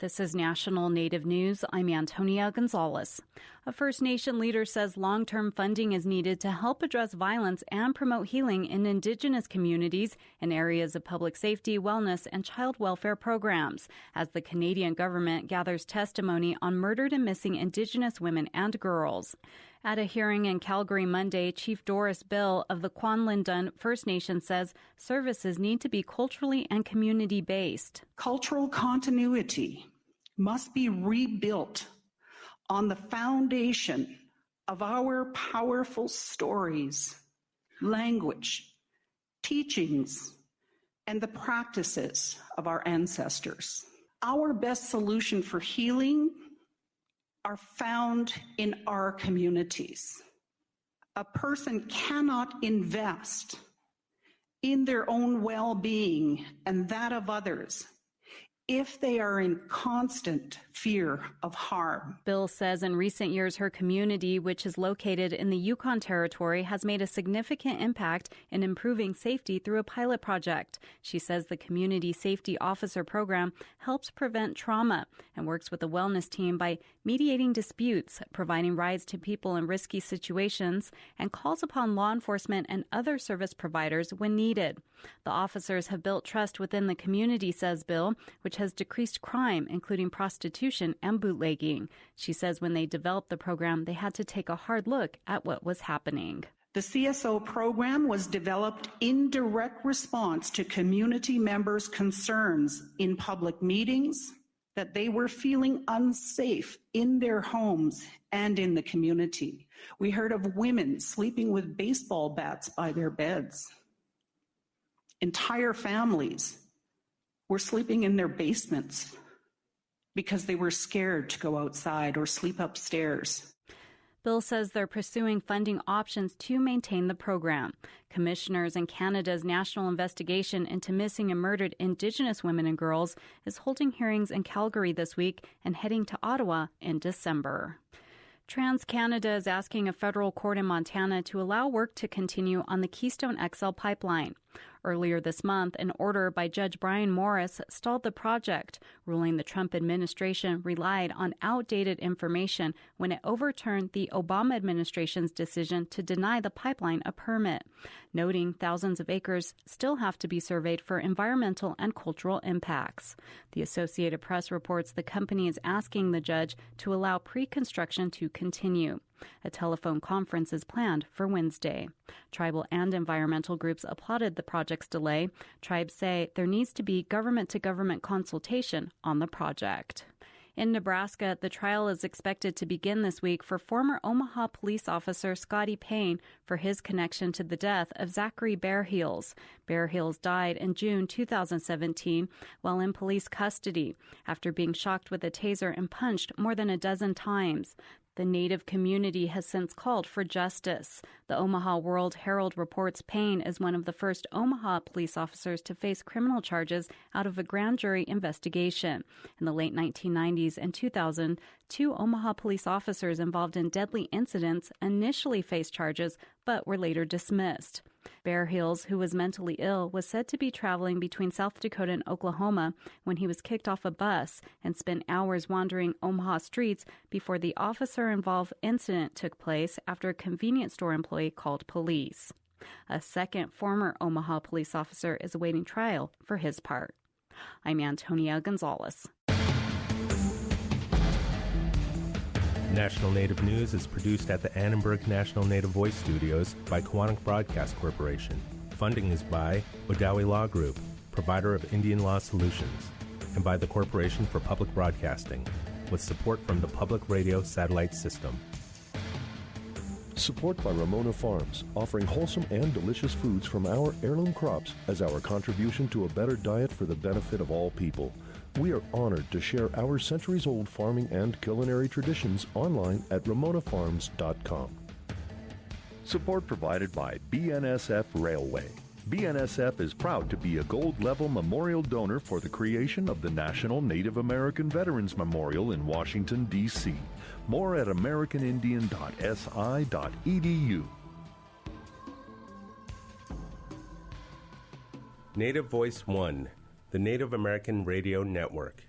This is National Native News. I'm Antonia Gonzalez. A First Nation leader says long-term funding is needed to help address violence and promote healing in Indigenous communities in areas of public safety, wellness, and child welfare programs, as the Canadian government gathers testimony on murdered and missing Indigenous women and girls. At a hearing in Calgary Monday, Chief Doris Bill of the Kwanlindun First Nation says services need to be culturally and community-based. Cultural continuity must be rebuilt on the foundation of our powerful stories, language, teachings, and the practices of our ancestors. Our best solution for healing are found in our communities. A person cannot invest in their own well-being and that of others if they are in constant fear of harm. Bill says in recent years, her community, which is located in the Yukon Territory, has made a significant impact in improving safety through a pilot project. She says the Community Safety Officer program helps prevent trauma and works with the wellness team by mediating disputes, providing rides to people in risky situations, and calls upon law enforcement and other service providers when needed. The officers have built trust within the community, says Bill, which has decreased crime, including prostitution and bootlegging. She says when they developed the program, they had to take a hard look at what was happening. The CSO program was developed in direct response to community members' concerns in public meetings that they were feeling unsafe in their homes and in the community. We heard of women sleeping with baseball bats by their beds. Entire families were sleeping in their basements because they were scared to go outside or sleep upstairs. Bill says they're pursuing funding options to maintain the program. Commissioners in Canada's national investigation into missing and murdered Indigenous women and girls is holding hearings in Calgary this week and heading to Ottawa in December. TransCanada is asking a federal court in Montana to allow work to continue on the Keystone XL pipeline. Earlier this month, an order by Judge Brian Morris stalled the project, ruling the Trump administration relied on outdated information when it overturned the Obama administration's decision to deny the pipeline a permit, noting thousands of acres still have to be surveyed for environmental and cultural impacts. The Associated Press reports the company is asking the judge to allow pre-construction to continue. A telephone conference is planned for Wednesday. Tribal and environmental groups applauded the project's delay. Tribes say there needs to be government-to-government consultation on the project. In Nebraska, the trial is expected to begin this week for former Omaha police officer Scotty Payne for his connection to the death of Zachary Bearheels. Bearheels died in June 2017 while in police custody after being shocked with a taser and punched more than a dozen times. The Native community has since called for justice. The Omaha World Herald reports Payne is one of the first Omaha police officers to face criminal charges out of a grand jury investigation. In the late 1990s and 2000, 2 Omaha police officers involved in deadly incidents initially faced charges but were later dismissed. Bearheels, who was mentally ill, was said to be traveling between South Dakota and Oklahoma when he was kicked off a bus and spent hours wandering Omaha streets before the officer-involved incident took place after a convenience store employee called police. A second former Omaha police officer is awaiting trial for his part. I'm Antonia Gonzalez. National Native News is produced at the Annenberg National Native Voice Studios by Kawanak Broadcast Corporation. Funding is by Odawi Law Group, provider of Indian law solutions, and by the Corporation for Public Broadcasting, with support from the Public Radio Satellite System. Support by Ramona Farms, offering wholesome and delicious foods from our heirloom crops as our contribution to a better diet for the benefit of all people. We are honored to share our centuries-old farming and culinary traditions online at ramonafarms.com. Support provided by BNSF Railway. BNSF is proud to be a gold-level memorial donor for the creation of the National Native American Veterans Memorial in Washington, D.C. More at americanindian.si.edu. Native Voice One, the Native American Radio Network.